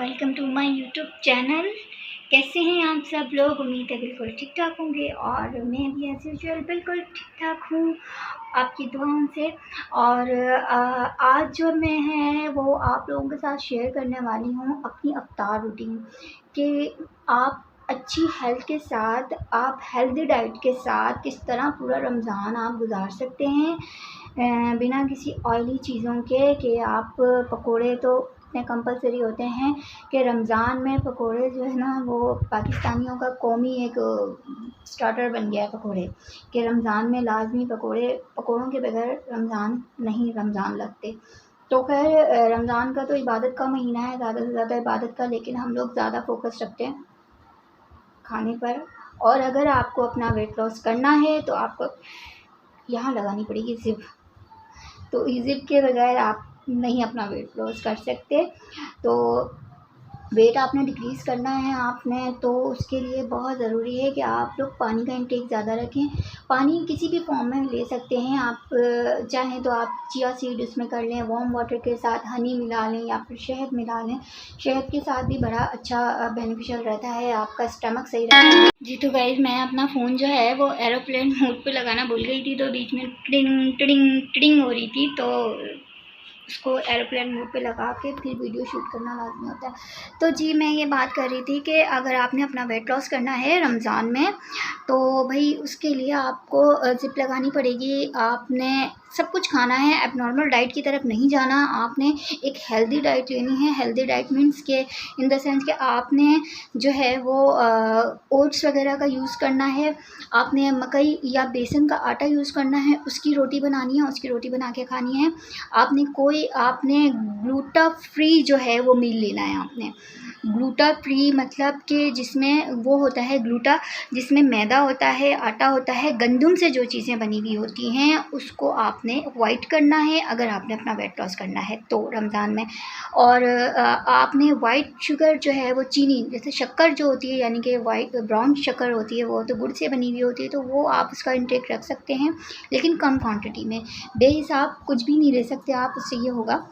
Welcome to my YouTube channel. कैसे हैं आप सब लोग? उम्मीद है बिल्कुल ठीक ठाक होंगे और मैं भी एज यूजुअल बिल्कुल ठीक ठाक हूँ आपकी दुआओं से। और आज जो मैं है वो आप लोगों के साथ शेयर करने वाली हूँ अपनी अफ्तार रूटीन कि आप अच्छी हेल्थ के साथ, आप हेल्दी डाइट के साथ किस तरह पूरा रमज़ान आप गुजार सकते हैं बिना किसी ऑयली चीज़ों के। कि आप पकोड़े तो इतने कंपलसरी होते हैं कि रमज़ान में पकोड़े जो है ना वो पाकिस्तानियों का कौमी एक स्टार्टर बन गया है पकोड़े, कि रमज़ान में लाजमी पकोड़ों के बगैर रमज़ान लगते। तो खैर रमज़ान का तो इबादत का महीना है, ज़्यादा से ज़्यादा इबादत का, लेकिन हम लोग ज़्यादा फोकस रखते हैं खाने पर। और अगर आपको अपना वेट लॉस करना है तो आपको यहाँ लगानी पड़ेगी ज़िप। तो ज़िप के बगैर आप नहीं अपना वेट लॉस कर सकते। तो वेट आपने डिक्रीज़ करना है आपने, तो उसके लिए बहुत ज़रूरी है कि आप लोग पानी का इंटेक ज़्यादा रखें। पानी किसी भी फॉर्म में ले सकते हैं आप, चाहें तो आप चिया सीड उसमें कर लें, वार्म वाटर के साथ हनी मिला लें या फिर शहद मिला लें। शहद के साथ भी बड़ा अच्छा बेनिफिशियल रहता है, आपका स्टमक सही रहता है। जी तो गाइस, मैं अपना फ़ोन जो है वो एरोप्लेन मोड पे लगाना भूल गई थी, तो बीच में टिडिंग टिडिंग टिडिंग हो रही थी, तो उसको एरोप्लेन मोड पे लगा के फिर वीडियो शूट करना लाजमी होता है। तो जी मैं ये बात कर रही थी कि अगर आपने अपना वेट लॉस करना है रमज़ान में तो भाई उसके लिए आपको ज़िप लगानी पड़ेगी। आपने सब कुछ खाना है, अब नॉर्मल डाइट की तरफ नहीं जाना, आपने एक हेल्दी डाइट लेनी है। हेल्दी डाइट मीन्स के इन द सेंस कि आपने जो है वो ओट्स वगैरह का यूज़ करना है, आपने मकई या बेसन का आटा यूज़ करना है, उसकी रोटी बनानी है, उसकी रोटी बना के खानी है। आपने ग्लूटा फ्री जो है वो मील लेना है। आपने ग्लूटा फ्री मतलब कि जिसमें वो होता है ग्लूटा, जिसमें मैदा होता है, आटा होता है, गंदम से जो चीज़ें बनी हुई होती हैं उसको आपने अवॉइड करना है अगर आपने अपना वेट लॉस करना है तो रमज़ान में। और आपने वाइट शुगर जो है वो चीनी, जैसे शक्कर जो होती है यानी कि वाइट ब्राउन शक्कर होती है, वो तो गुड़ से बनी हुई होती है, तो वो आप उसका इंटेक रख सकते हैं लेकिन कम क्वांटिटी में। बेहिसाब कुछ भी नहीं ले सकते आप, उससे ये होगा।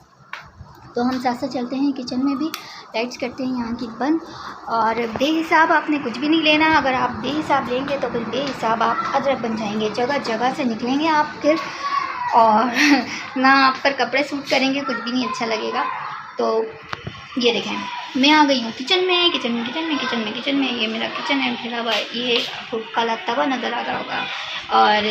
तो हम साथ साथ चलते हैं किचन में भी, लाइट्स करते हैं यहाँ की बंद। और बेहिसाब आपने कुछ भी नहीं लेना। अगर आप बेहिसाब लेंगे तो फिर बेहिसाब आप अदरक बन जाएंगे, जगह जगह से निकलेंगे आप फिर, और ना आप पर कपड़े सूट करेंगे, कुछ भी नहीं अच्छा लगेगा। तो ये देखें मैं आ गई हूँ किचन में। ये मेरा किचन है, फिर अब ये आपको काला तवा नज़र आ रहा होगा। और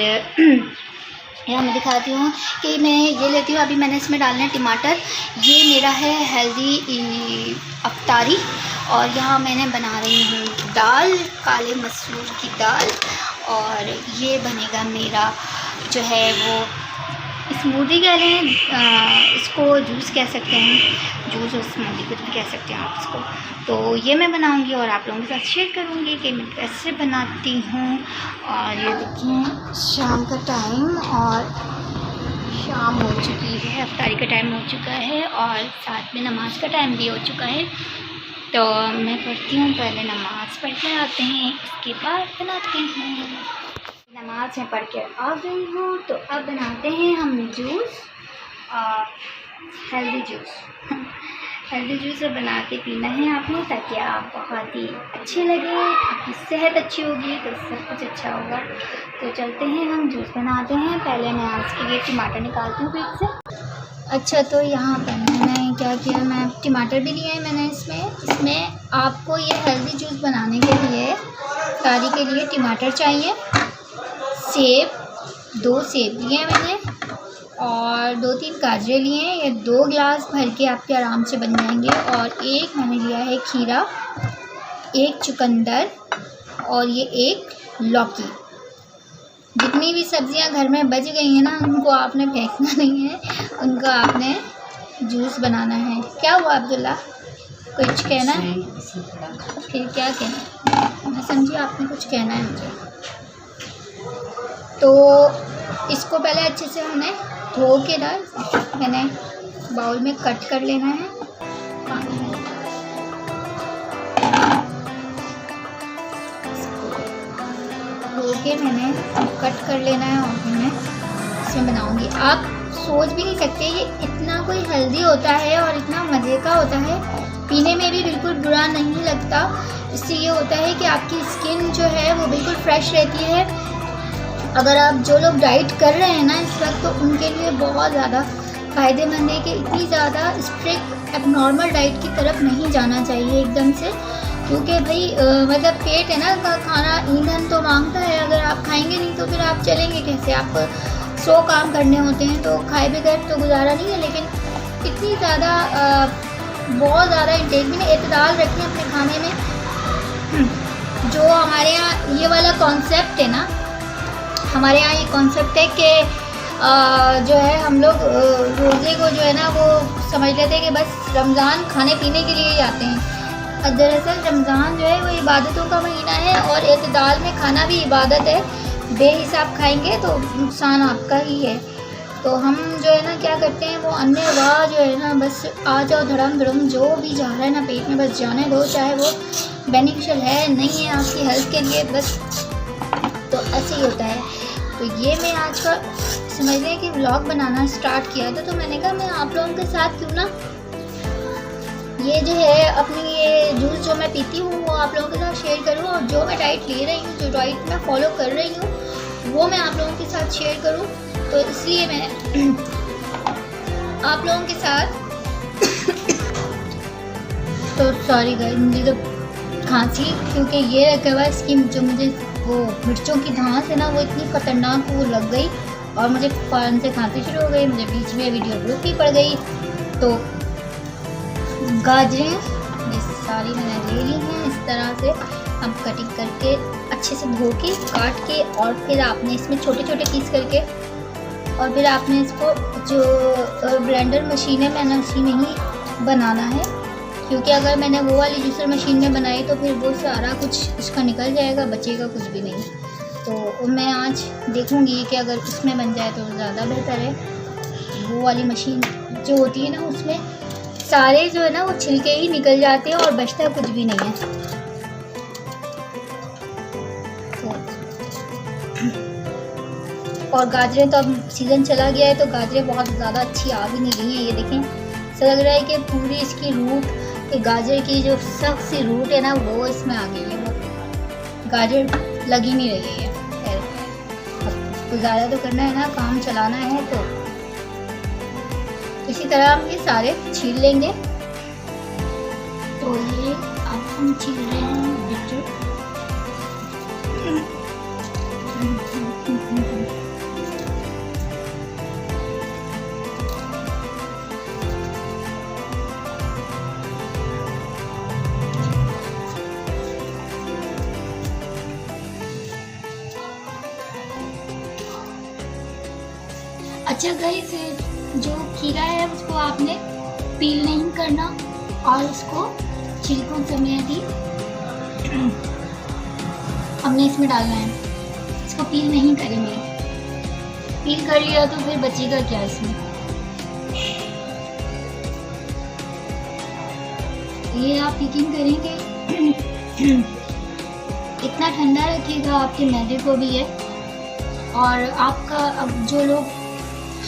यहाँ मैं दिखाती हूँ कि मैं ये लेती हूँ, अभी मैंने इसमें डालना है टमाटर। ये मेरा है हेल्दी अफ्तारी। और यहाँ मैंने बना रही हूँ दाल, काले मसूर की दाल। और ये बनेगा मेरा जो है वो स्मूदी कह लें, इसको जूस कह सकते हैं, जूस और स्मूदी कुछ भी कह सकते हैं आप इसको। तो ये मैं बनाऊंगी और आप लोगों के साथ शेयर करूंगी कि मैं कैसे बनाती हूँ। और ये देखिए शाम का टाइम, और शाम हो चुकी है, अफ्तारी का टाइम हो चुका है और साथ में नमाज का टाइम भी हो चुका है। तो मैं पढ़ती हूँ, पहले नमाज़ पढ़ के आते हैं, इसके बाद बनाते हैं। नमाज में पढ़ के आ गई हूँ, तो अब बनाते हैं हम juice, healthy juice. Healthy juice बना के पीना है आपने, ताकि आप बहुत ही अच्छे लगे, आपकी सेहत अच्छी होगी तो सब कुछ अच्छा होगा। तो चलते हैं हम जूस बनाते हैं। पहले मैं आज के लिए टमाटर निकालती हूँ फ्रिज से। अच्छा, तो यहाँ पर मैंने क्या किया, मैं टमाटर भी लिए हैं मैंने इसमें आपको ये हेल्दी जूस बनाने के लिए कारी के लिए टमाटर चाहिए, सेब 2 सेब लिए हैं मैंने, और 2-3 गाजरें लिए हैं। ये 2 गिलास भर के आपके आराम से बन जाएंगे। और एक मैंने लिया है खीरा, 1 चुकंदर और ये 1 लौकी। जितनी भी सब्जियां घर में बच गई हैं ना, उनको आपने फेंकना नहीं है, उनको आपने जूस बनाना है। क्या हुआ अब्दुल्ला, कुछ कहना है? फिर क्या कहना, मैं समझी आपने कुछ कहना है मुझे। तो इसको पहले अच्छे से हमने धो के ना मैंने बाउल में कट कर लेना है। धो के मैंने कट कर लेना है और फिर मैं इसमें बनाऊंगी। आप सोच भी नहीं सकते ये इतना कोई हेल्दी होता है और इतना मज़े का होता है, पीने में भी बिल्कुल बुरा नहीं लगता। इससे ये होता है कि आपकी स्किन जो है वो बिल्कुल फ्रेश रहती है। अगर आप जो लोग डाइट कर रहे हैं ना इस वक्त, तो उनके लिए बहुत ज़्यादा फ़ायदेमंद है कि इतनी ज़्यादा स्ट्रिक्ट एबनॉर्मल डाइट की तरफ नहीं जाना चाहिए एकदम से, क्योंकि भाई मतलब पेट है ना का खाना ईंधन तो मांगता है। अगर आप खाएंगे नहीं तो फिर आप चलेंगे कैसे, आपको 100 काम करने होते हैं, तो खाए बगैर तो गुजारा नहीं है। लेकिन इतनी ज़्यादा बहुत ज़्यादा इंटेक भी नहीं, एतदाल रखें अपने खाने में। जो हमारे यहाँ ये वाला कॉन्सेप्ट है ना, हमारे यहाँ ये कॉन्सेप्ट है कि जो है हम लोग रोज़े को जो है ना वो समझ लेते हैं कि बस रमज़ान खाने पीने के लिए ही आते हैं। दरअसल रमज़ान जो है वो इबादतों का महीना है और एतदाल में खाना भी इबादत है। बेहिसाब खाएंगे तो नुकसान आपका ही है। तो हम जो है ना क्या करते हैं, वो अन्य वाह जो है ना बस आ जाओ धड़म धड़म, जो भी जा रहा है ना पेट में बस जाने दो, चाहे वो बेनिफिशियल है नहीं है आपकी हेल्थ के लिए, बस तो ऐसे ही होता है। तो ये मैं आज का समझ लें कि व्लॉग बनाना स्टार्ट किया था, तो मैंने कहा मैं आप लोगों के साथ क्यों ना ये जो है अपनी ये जूस जो मैं पीती हूँ वो आप लोगों के साथ शेयर करूँ, और जो मैं डाइट ले रही हूँ, जो डाइट मैं फॉलो कर रही हूँ वो मैं आप लोगों के साथ शेयर करूँ। तो इसलिए मैं आप लोगों के साथ तो सॉरी गाइस, मुझे तो खांसी क्योंकि ये रखा हुआ इसकी जो मुझे वो मिर्चों की धांस है ना वो इतनी ख़तरनाक वो लग गई और मुझे फ़ौरन से खांसी शुरू हो गई। मुझे बीच में वीडियो रुक भी पड़ गई। तो गाजरें ये सारी मैंने ले ली हैं इस तरह से, अब कटिंग करके अच्छे से धो के काट के, और फिर आपने इसमें छोटे छोटे पीस करके, और फिर आपने इसको जो ब्लेंडर मशीन है मैंने उसी में ही बनाना है, क्योंकि अगर मैंने वो वाली जूसर मशीन में बनाई तो फिर वो सारा कुछ इसका निकल जाएगा, बचेगा कुछ भी नहीं। तो मैं आज देखूँगी कि अगर इसमें बन जाए तो ज़्यादा बेहतर है। वो वाली मशीन जो होती है ना उसमें सारे जो है ना वो छिलके ही निकल जाते हैं और बचता कुछ भी नहीं है। तो और गाजरें तो अब सीज़न चला गया है तो गाजरें बहुत ज़्यादा अच्छी आ भी नहीं रही हैं। ये देखें, ऐसा लग रहा है कि पूरी इसकी रूट, कि गाजर की जो सख्त सी रूट है ना वो इसमें आ गई है, वो गाजर लग ही नहीं रही है। तो ज़्यादा तो करना है ना, काम चलाना है, तो इसी तरह हम ये सारे छील लेंगे। तो ये अब हम छील रहे हैं बिटर। अच्छा गाइस, जो खीरा है उसको आपने पील नहीं करना और इसको छिलकों समेत ही हमने इसमें डालना है, इसको पील नहीं करेंगे। पील कर लिया तो फिर बचेगा क्या इसमें। ये आप यकीन करेंगे इतना ठंडा रखेगा आपके मैदे को भी है, और आपका अब जो लोग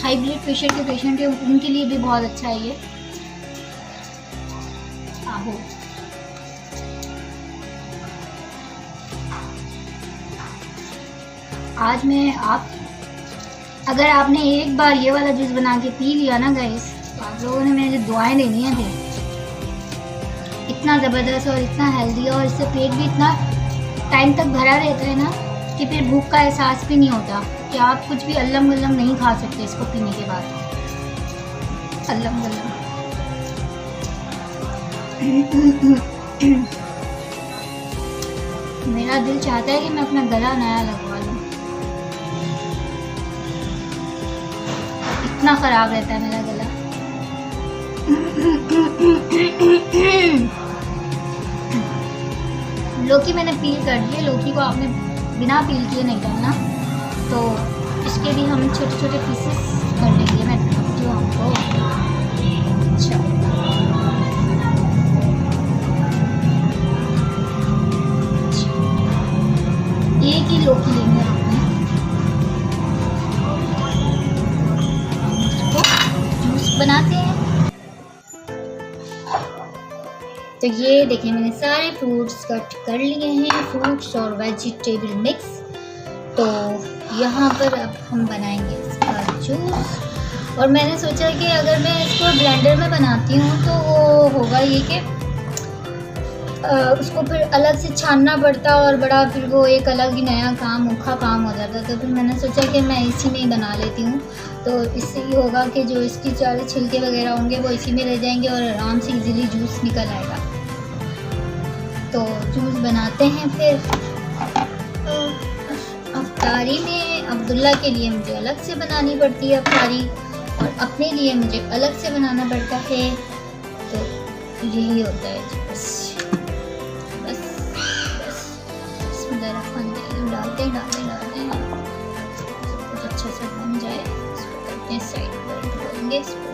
हाई ब्लड प्रेशर के पेशेंट है उनके लिए भी बहुत अच्छा है ये। आहो आज मैं अगर आपने एक बार ये वाला जूस बना के पी लिया ना गाइस, तो आप लोगों ने मुझे दुआएं देनी है फिर। इतना ज़बरदस्त और इतना हेल्दी है, और इससे पेट भी इतना टाइम तक भरा रहता है ना कि फिर भूख का एहसास भी नहीं होता, कि आप कुछ भी अल्लम गल्लम नहीं खा सकते इसको पीने के बाद। अल्लम गल्लम मेरा दिल चाहता है कि मैं अपना गला नया लगवा लूँ, इतना ख़राब रहता है मेरा गला। लौकी मैंने पील कर दी है, लौकी को आपने बिना पील किए नहीं करना, तो इसके भी हम छोटे छोटे पीसेस कर लेंगे। मैं जो हमको अच्छा एक ही लौकी लेंगे अपने, इसको जूस बनाते हैं। तो ये देखिए मैंने सारे फ्रूट्स कट कर लिए हैं, फ्रूट्स और वेजिटेबल मिक्स। तो यहाँ पर अब हम बनाएंगे इसका जूस, और मैंने सोचा कि अगर मैं इसको ब्लेंडर में बनाती हूँ तो वो होगा ये कि उसको फिर अलग से छानना पड़ता और बड़ा फिर वो एक अलग ही नया काम औखा काम हो जाता। तो फिर मैंने सोचा कि मैं इसी में ही बना लेती हूँ, तो इससे ये होगा कि जो इसकी सारे छिलके वगैरह होंगे वो इसी में रह जाएंगे और आराम से इजीली जूस निकल आएगा। तो जूस बनाते हैं फिर। तो अफ्तारी में अब्दुल्ला के लिए मुझे अलग से बनानी पड़ती है अफ्तारी, और अपने लिए मुझे अलग से बनाना पड़ता है। तो यही होता है जी, बस डालते कुछ अच्छा से बन जाए, इसको करते हैं साइड पर डालेंगे इसको।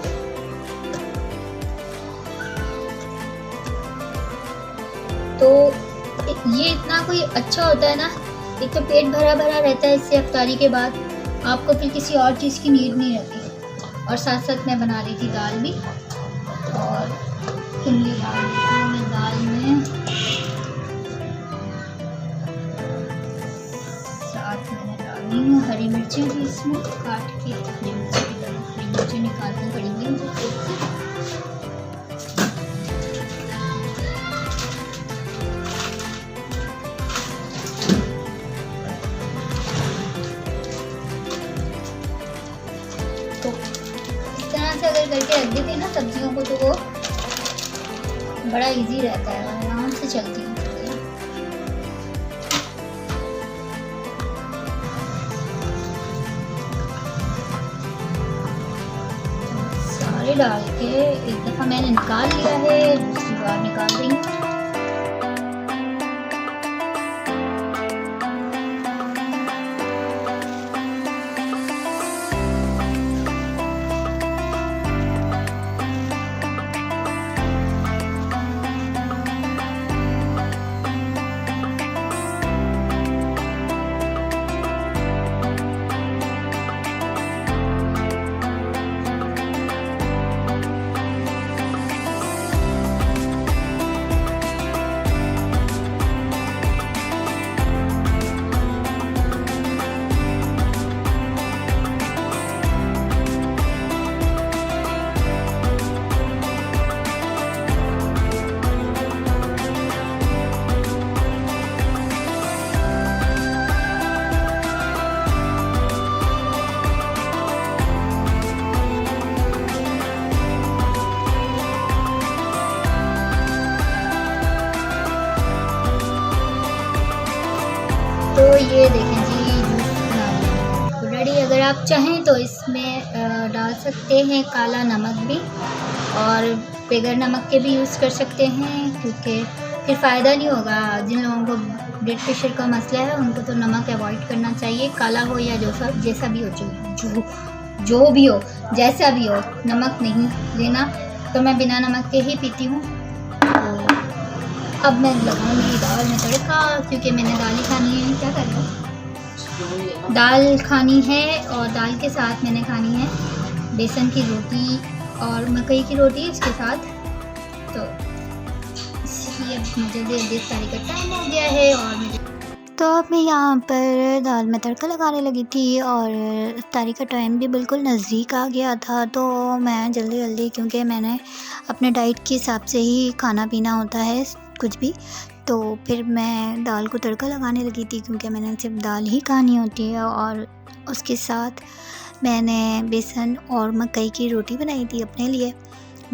तो ये इतना कोई अच्छा होता है ना, एक तो पेट भरा भरा रहता है इससे अफ्तारी के बाद, आपको फिर किसी और चीज़ की नीड नहीं रहती। और साथ साथ मैं बना रही थी दाल भी, और इमली दाल में साथ मैंने डाली हूँ हरी मिर्चें भी, इसमें काट के हरी मिर्चें निकालनी पड़ेंगी मुझे। तो इस तरह से अगर करके रख देते हैं ना सब्जियों को, तो वो बड़ा इजी रहता है, आराम से चलती है। सारे डाल के एक दफ़ा मैंने निकाल लिया है, दूसरी बार निकाल देंगे। तो ये देखें जी जूस रेडी। अगर आप चाहें तो इसमें डाल सकते हैं काला नमक भी, और बगैर नमक के भी यूज़ कर सकते हैं, क्योंकि फिर फ़ायदा नहीं होगा। जिन लोगों को ब्लड प्रेशर का मसला है उनको तो नमक अवॉइड करना चाहिए, काला हो या जैसा भी हो, जो भी हो, जैसा भी हो, नमक नहीं लेना। तो मैं बिना नमक के ही पीती हूँ। तो अब मैं लगाऊंगी दाल में तड़का, क्योंकि मैंने दाल ही खानी है। क्या कर रहा हूँ, दाल खानी है, और दाल के साथ मैंने खानी है बेसन की रोटी और मकई की रोटी इसके साथ। तो ये जल्दी जल्दी इफ्तारी का टाइम हो गया है और तो अब मैं यहाँ पर दाल में तड़का लगाने लगी थी और इफ्तारी का टाइम भी बिल्कुल नज़दीक आ गया था। तो मैं जल्दी जल्दी, क्योंकि मैंने अपने डाइट के हिसाब से ही खाना पीना होता है कुछ भी, तो फिर मैं दाल को तड़का लगाने लगी थी क्योंकि मैंने सिर्फ दाल ही खानी होती है। और उसके साथ मैंने बेसन और मकई की रोटी बनाई थी अपने लिए,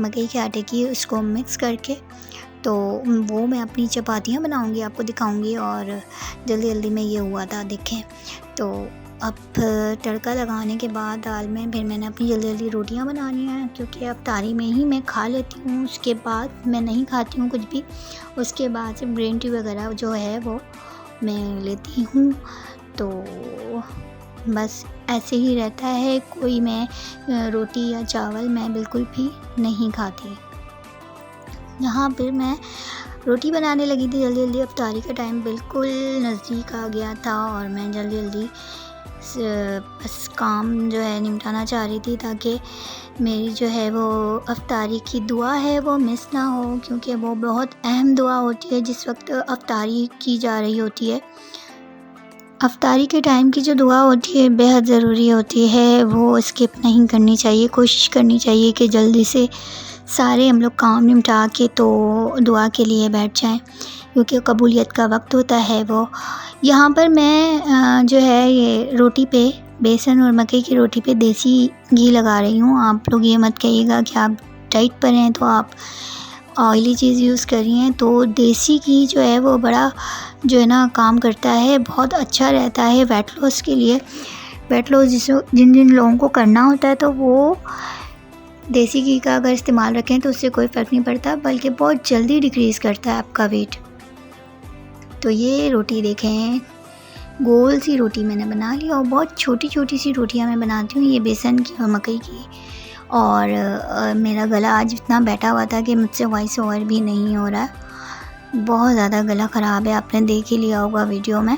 मकई के आटे की, उसको मिक्स करके। तो वो मैं अपनी चपातियाँ बनाऊंगी, आपको दिखाऊंगी। और जल्दी जल्दी में ये हुआ था, देखें। तो अब तड़का लगाने के बाद दाल में फिर मैंने अपनी जल्दी जल्दी रोटियां बनानी हैं, क्योंकि इफ्तारी में ही मैं खा लेती हूँ, उसके बाद मैं नहीं खाती हूँ कुछ भी। उसके बाद सिर्फ ग्रीन टी वगैरह जो है वो मैं लेती हूँ। तो बस ऐसे ही रहता है, कोई मैं रोटी या चावल मैं बिल्कुल भी नहीं खाती। यहाँ पर मैं रोटी बनाने लगी थी जल्दी जल्दी, इफ्तारी का टाइम बिल्कुल नज़दीक आ गया था और मैं जल्दी जल्दी बस काम जो है निपटाना चाह रही थी, ताकि मेरी जो है वो इफ्तारी की दुआ है वो मिस ना हो, क्योंकि वो बहुत अहम दुआ होती है जिस वक्त इफ्तारी की जा रही होती है। इफ्तारी के टाइम की जो दुआ होती है बेहद ज़रूरी होती है, वो स्किप नहीं करनी चाहिए। कोशिश करनी चाहिए कि जल्दी से सारे हम लोग काम निपटा के तो दुआ के लिए बैठ जाएं, क्योंकि कबूलियत का वक्त होता है वो। यहाँ पर मैं जो है ये रोटी पे, बेसन और मकई की रोटी पे देसी घी लगा रही हूँ। आप लोग ये मत कहिएगा कि आप डाइट पर हैं तो आप ऑयली चीज़ यूज़ कर रही हैं। तो देसी घी जो है वो बड़ा जो है ना काम करता है, बहुत अच्छा रहता है वेट लॉस के लिए। वेट लॉस जिन जिन लोगों को करना होता है तो वो देसी घी का अगर इस्तेमाल रखें तो उससे कोई फ़र्क नहीं पड़ता, बल्कि बहुत जल्दी डिक्रीज़ करता है आपका वेट। तो ये रोटी देखें, गोल सी रोटी मैंने बना ली, और बहुत छोटी छोटी सी रोटियां मैं बनाती हूँ, ये बेसन की और मकई की। और मेरा गला आज इतना बैठा हुआ था कि मुझसे वॉइस ओवर भी नहीं हो रहा, बहुत ज़्यादा गला ख़राब है, आपने देख ही लिया होगा वीडियो में।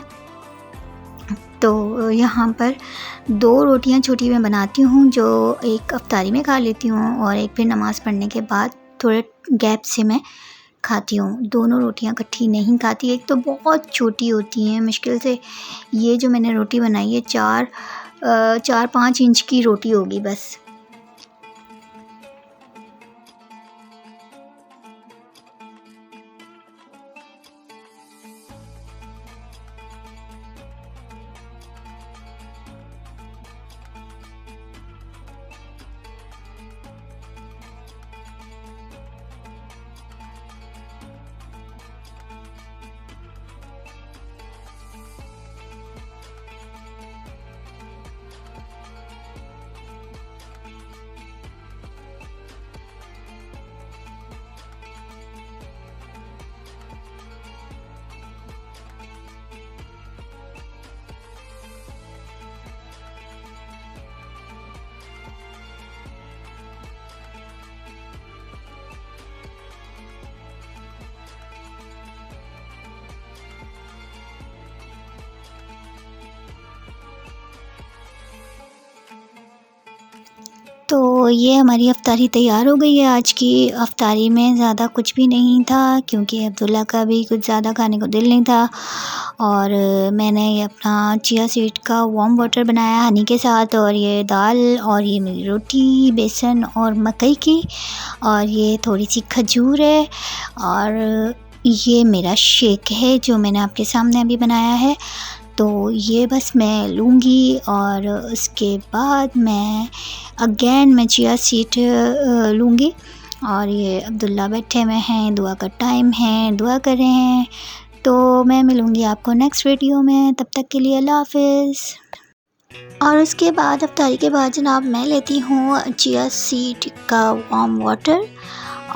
तो यहाँ पर 2 रोटियां छोटी मैं बनाती हूँ, जो एक इफ्तारी में खा लेती हूँ और एक फिर नमाज़ पढ़ने के बाद थोड़े गैप से मैं खाती हूँ। दोनों रोटियां इकट्ठी नहीं खाती, एक तो बहुत छोटी होती हैं मुश्किल से। ये जो मैंने रोटी बनाई है 4-5 इंच की रोटी होगी बस। तो ये हमारी अफ्तारी तैयार हो गई है। आज की अफ्तारी में ज़्यादा कुछ भी नहीं था, क्योंकि अब्दुल्ला का भी कुछ ज़्यादा खाने को दिल नहीं था। और मैंने ये अपना चिया सीड का वार्म वाटर बनाया हनी के साथ, और ये दाल, और ये मेरी रोटी बेसन और मकई की, और ये थोड़ी सी खजूर है, और ये मेरा शेक है जो मैंने आपके सामने अभी बनाया है। तो ये बस मैं लूँगी, और उसके बाद मैं चिया सीड लूँगी। और ये अब्दुल्ला बैठे हुए हैं, दुआ का टाइम है, दुआ कर रहे हैं। तो मैं मिलूँगी आपको नेक्स्ट वीडियो में, तब तक के लिए अल्लाह हाफ़िज़। और उसके बाद इफ्तारी के बाद जनाब मैं लेती हूँ चिया सीड का वार्म वाटर,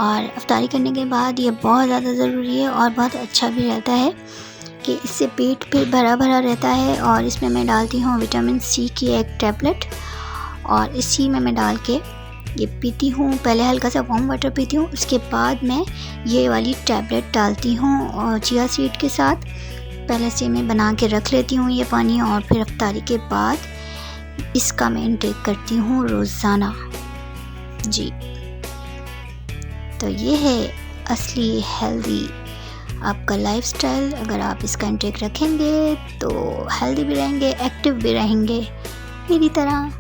और इफ्तारी करने के बाद ये बहुत ज़्यादा ज़रूरी है और बहुत अच्छा भी रहता है कि इससे पेट फिर भरा भरा रहता है। और इसमें मैं डालती हूँ विटामिन सी की एक टैबलेट, और इसी में मैं डाल के ये पीती हूँ। पहले हल्का सा वार्म वाटर पीती हूँ, उसके बाद मैं ये वाली टैबलेट डालती हूँ और चिया सीड के साथ पहले से मैं बना के रख लेती हूँ ये पानी, और फिर इफ्तारी के बाद इसका मैं इंटेक करती हूँ रोज़ाना जी। तो ये है असली हेल्दी आपका लाइफस्टाइल, अगर आप इसका इंटेक रखेंगे तो हेल्दी भी रहेंगे, एक्टिव भी रहेंगे मेरी तरह।